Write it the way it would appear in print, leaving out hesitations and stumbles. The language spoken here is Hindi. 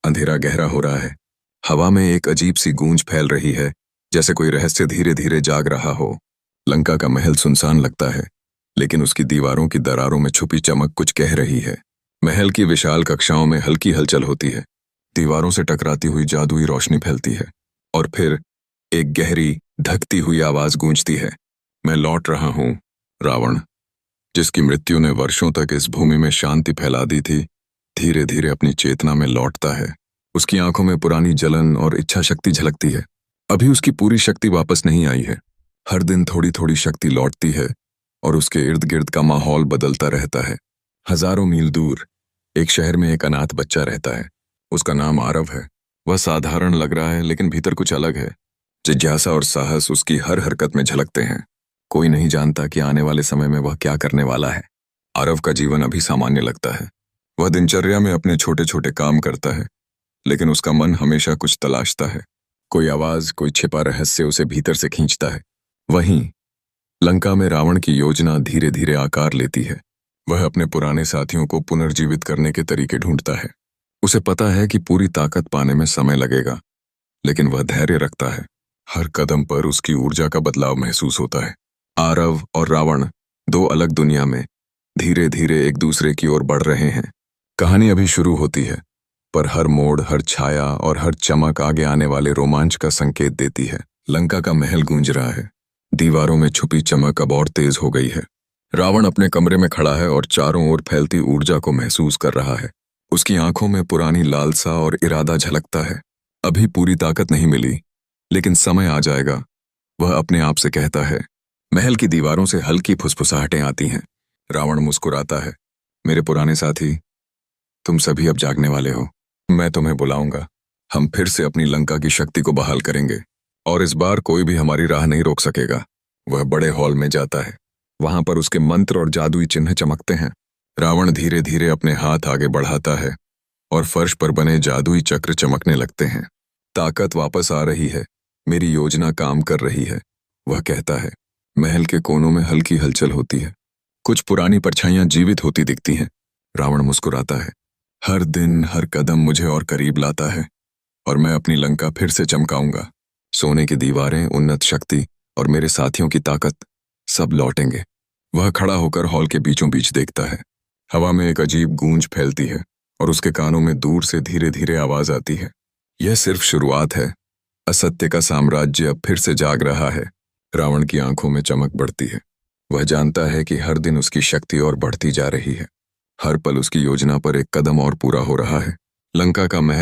अंधेरा गहरा हो रहा है। हवा में एक अजीब सी गूंज फैल रही है, जैसे कोई रहस्य धीरे धीरे जाग रहा हो। लंका का महल सुनसान लगता है, लेकिन उसकी दीवारों की दरारों में छुपी चमक कुछ कह रही है। महल की विशाल कक्षाओं में हल्की हलचल होती है। दीवारों से टकराती हुई जादुई रोशनी फैलती है, और फिर एक गहरी धकती हुई आवाज गूंजती है। मैं लौट रहा हूं। रावण, जिसकी मृत्यु ने वर्षों तक इस भूमि में शांति फैला दी थी, धीरे धीरे अपनी चेतना में लौटता है। उसकी आंखों में पुरानी जलन और इच्छा शक्ति झलकती है। अभी उसकी पूरी शक्ति वापस नहीं आई है। हर दिन थोड़ी थोड़ी शक्ति लौटती है, और उसके इर्द गिर्द का माहौल बदलता रहता है। हजारों मील दूर एक शहर में एक अनाथ बच्चा रहता है। उसका नाम आरव है। वह साधारण लग रहा है, लेकिन भीतर कुछ अलग है। जिज्ञासा और साहस उसकी हर हरकत में झलकते हैं। कोई नहीं जानता कि आने वाले समय में वह क्या करने वाला है। आरव का जीवन अभी सामान्य लगता है। वह दिनचर्या में अपने छोटे छोटे काम करता है, लेकिन उसका मन हमेशा कुछ तलाशता है। कोई आवाज, कोई छिपा रहस्य उसे भीतर से खींचता है। वहीं लंका में रावण की योजना धीरे धीरे आकार लेती है। वह अपने पुराने साथियों को पुनर्जीवित करने के तरीके ढूंढता है। उसे पता है कि पूरी ताकत पाने में समय लगेगा, लेकिन वह धैर्य रखता है। हर कदम पर उसकी ऊर्जा का बदलाव महसूस होता है। आरव और रावण दो अलग दुनिया में धीरे धीरे एक दूसरे की ओर बढ़ रहे हैं। कहानी अभी शुरू होती है, पर हर मोड़, हर छाया और हर चमक आगे आने वाले रोमांच का संकेत देती है। लंका का महल गूंज रहा है। दीवारों में छुपी चमक अब और तेज हो गई है। रावण अपने कमरे में खड़ा है और चारों ओर फैलती ऊर्जा को महसूस कर रहा है। उसकी आंखों में पुरानी लालसा और इरादा झलकता है। अभी पूरी ताकत नहीं मिली, लेकिन समय आ जाएगा, वह अपने आप से कहता है। महल की दीवारों से हल्की फुसफुसाहटें आती हैं। रावण मुस्कुराता है। मेरे पुराने साथी, तुम सभी अब जागने वाले हो। मैं तुम्हें बुलाऊंगा। हम फिर से अपनी लंका की शक्ति को बहाल करेंगे, और इस बार कोई भी हमारी राह नहीं रोक सकेगा। वह बड़े हॉल में जाता है। वहां पर उसके मंत्र और जादुई चिन्ह चमकते हैं। रावण धीरे धीरे अपने हाथ आगे बढ़ाता है, और फर्श पर बने जादुई चक्र चमकने लगते हैं। ताकत वापस आ रही है। मेरी योजना काम कर रही है, वह कहता है। महल के कोनों में हल्की हलचल होती है। कुछ पुरानी परछाइयां जीवित होती दिखती हैं। रावण मुस्कुराता है। हर दिन, हर कदम मुझे और करीब लाता है, और मैं अपनी लंका फिर से चमकाऊंगा। सोने की दीवारें, उन्नत शक्ति और मेरे साथियों की ताकत, सब लौटेंगे। वह खड़ा होकर हॉल के बीचों बीच देखता है। हवा में एक अजीब गूंज फैलती है, और उसके कानों में दूर से धीरे धीरे आवाज आती है। यह सिर्फ शुरुआत है। असत्य का साम्राज्य अब फिर से जाग रहा है। रावण की आंखों में चमक बढ़ती है। वह जानता है कि हर दिन उसकी शक्ति और बढ़ती जा रही है। हर पल उसकी योजना पर एक कदम और पूरा हो रहा है। लंका का महल